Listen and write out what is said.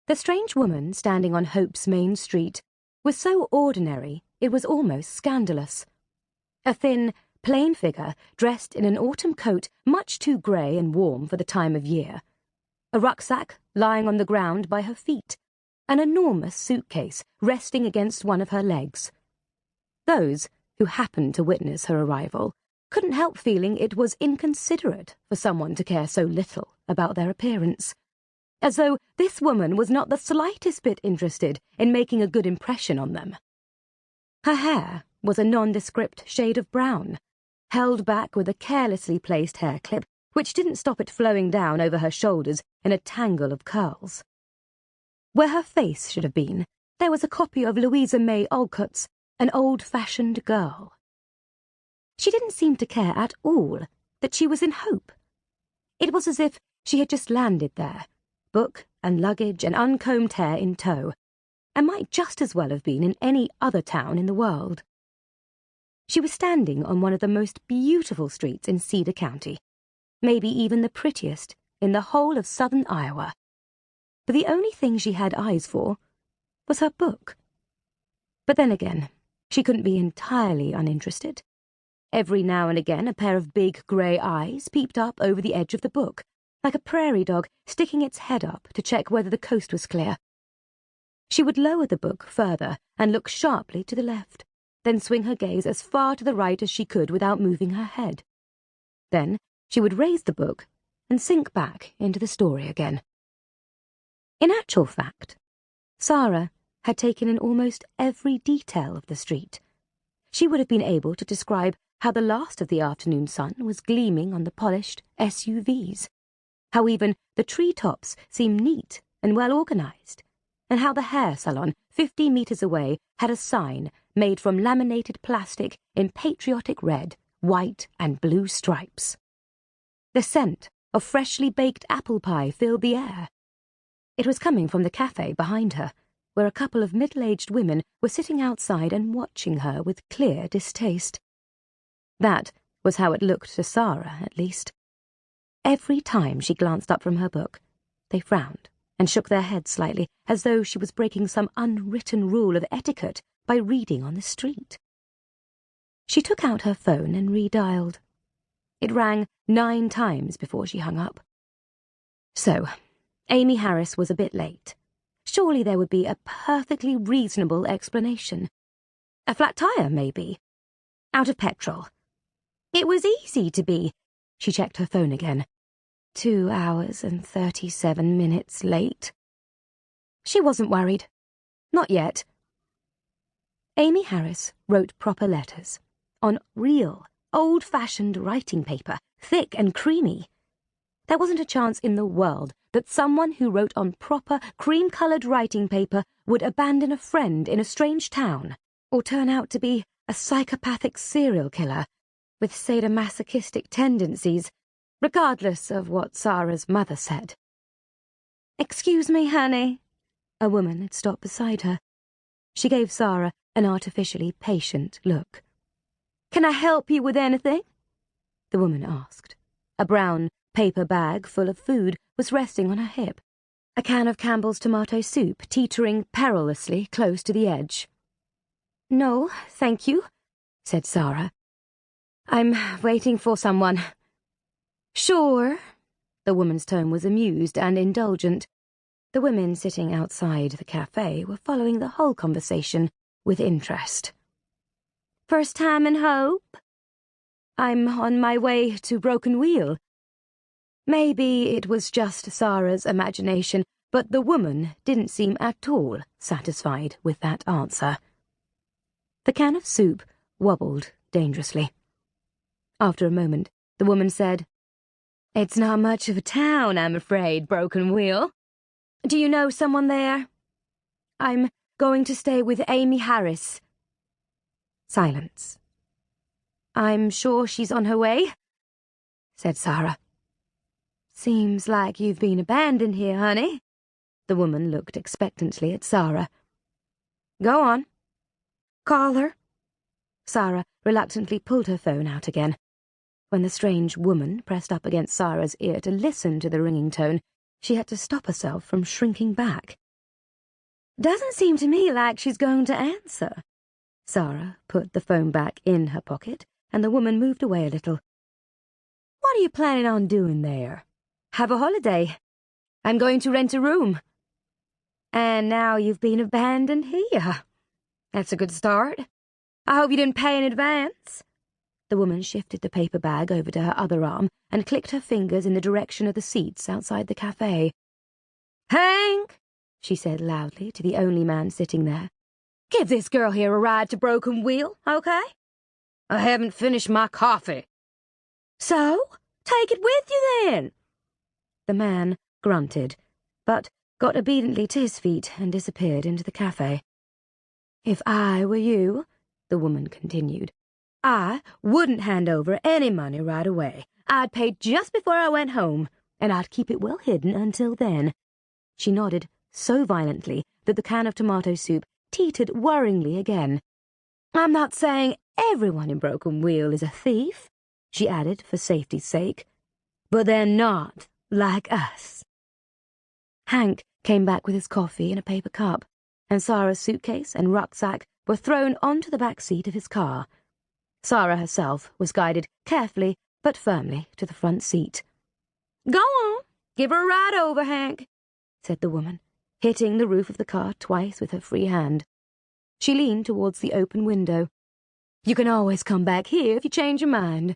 The strange woman standing on Hope's main street was so ordinary it was almost scandalous. A thin, plain figure dressed in an autumn coat much too grey and warm for the time of year, a rucksack lying on the ground by her feet, an enormous suitcase resting against one of her legs. Those who happened to witness her arrival couldn't help feeling it was inconsiderate for someone to care so little about their appearance, as though this woman was not the slightest bit interested in making a good impression on them. Her hair was a nondescript shade of brown, held back with a carelessly placed hair clip which didn't stop it flowing down over her shoulders in a tangle of curls. Where her face should have been, there was a copy of Louisa May Alcott's An Old-Fashioned Girl. She didn't seem to care at all that she was in Hope. It was as if she had just landed there, book and luggage and uncombed hair in tow, and might just as well have been in any other town in the world. She was standing on one of the most beautiful streets in Cedar County, maybe even the prettiest in the whole of southern Iowa. But the only thing she had eyes for was her book. But then again, she couldn't be entirely uninterested. Every now and again a pair of big grey eyes peeped up over the edge of the book, like a prairie dog sticking its head up to check whether the coast was clear. She would lower the book further and look sharply to the left, then swing her gaze as far to the right as she could without moving her head. Then she would raise the book and sink back into the story again. In actual fact, Sara had taken in almost every detail of the street. She would have been able to describe how the last of the afternoon sun was gleaming on the polished SUVs, how even the treetops seemed neat and well organized, and how the hair salon 50 meters away had a sign made from laminated plastic in patriotic red, white, and blue stripes. The scent of freshly baked apple pie filled the air. It was coming from the cafe behind her, where a couple of middle-aged women were sitting outside and watching her with clear distaste. That was how it looked to Sara, at least. Every time she glanced up from her book, they frowned and shook their heads slightly, as though she was breaking some unwritten rule of etiquette by reading on the street. She took out her phone and redialed. It rang 9 times before she hung up. So, Amy Harris was a bit late. Surely there would be a perfectly reasonable explanation. A flat tire, maybe. Out of petrol. It was easy to be. She checked her phone again. 2 hours and 37 minutes late. She wasn't worried. Not yet. Amy Harris wrote proper letters, on real, old-fashioned writing paper, thick and creamy. There wasn't a chance in the world that someone who wrote on proper, cream-coloured writing paper would abandon a friend in a strange town, or turn out to be a psychopathic serial killer with sadomasochistic tendencies, regardless of what Sara's mother said. "Excuse me, honey." A woman had stopped beside her. She gave Sara an artificially patient look. "Can I help you with anything?" the woman asked. A brown paper bag full of food was resting on her hip, a can of Campbell's tomato soup teetering perilously close to the edge. "No, thank you," said Sara. "I'm waiting for someone." "Sure." The woman's tone was amused and indulgent. The women sitting outside the cafe were following the whole conversation with interest. "First time in Hope?" "I'm on my way to Broken Wheel." Maybe it was just Sara's imagination, but the woman didn't seem at all satisfied with that answer. The can of soup wobbled dangerously. After a moment, the woman said, "It's not much of a town, I'm afraid, Broken Wheel. Do you know someone there?" "I'm going to stay with Amy Harris." Silence. "I'm sure she's on her way," said Sara. "Seems like you've been abandoned here, honey." The woman looked expectantly at Sara. "Go on." "Call her." Sara reluctantly pulled her phone out again. When the strange woman pressed up against Sara's ear to listen to the ringing tone, she had to stop herself from shrinking back. Doesn't seem to me like she's going to answer. Sara put the phone back in her pocket, and the woman moved away a little. What are you planning on doing there? Have a holiday. I'm going to rent a room. And now you've been abandoned here. That's a good start. I hope you didn't pay in advance. The woman shifted the paper bag over to her other arm and clicked her fingers in the direction of the seats outside the cafe. Hank, she said loudly to the only man sitting there, give this girl here a ride to Broken Wheel, okay? I haven't finished my coffee. So, take it with you then. The man grunted, but got obediently to his feet and disappeared into the cafe. If I were you, the woman continued, I wouldn't hand over any money right away. I'd pay just before I went home, and I'd keep it well hidden until then. She nodded so violently that the can of tomato soup teetered worryingly again. I'm not saying everyone in Broken Wheel is a thief, she added for safety's sake, but they're not like us. Hank came back with his coffee in a paper cup, and Sara's suitcase and rucksack were thrown onto the back seat of his car. Sara herself was guided carefully but firmly to the front seat. Go on, give her a ride over, Hank, said the woman, hitting the roof of the car twice with her free hand. She leaned towards the open window. You can always come back here if you change your mind.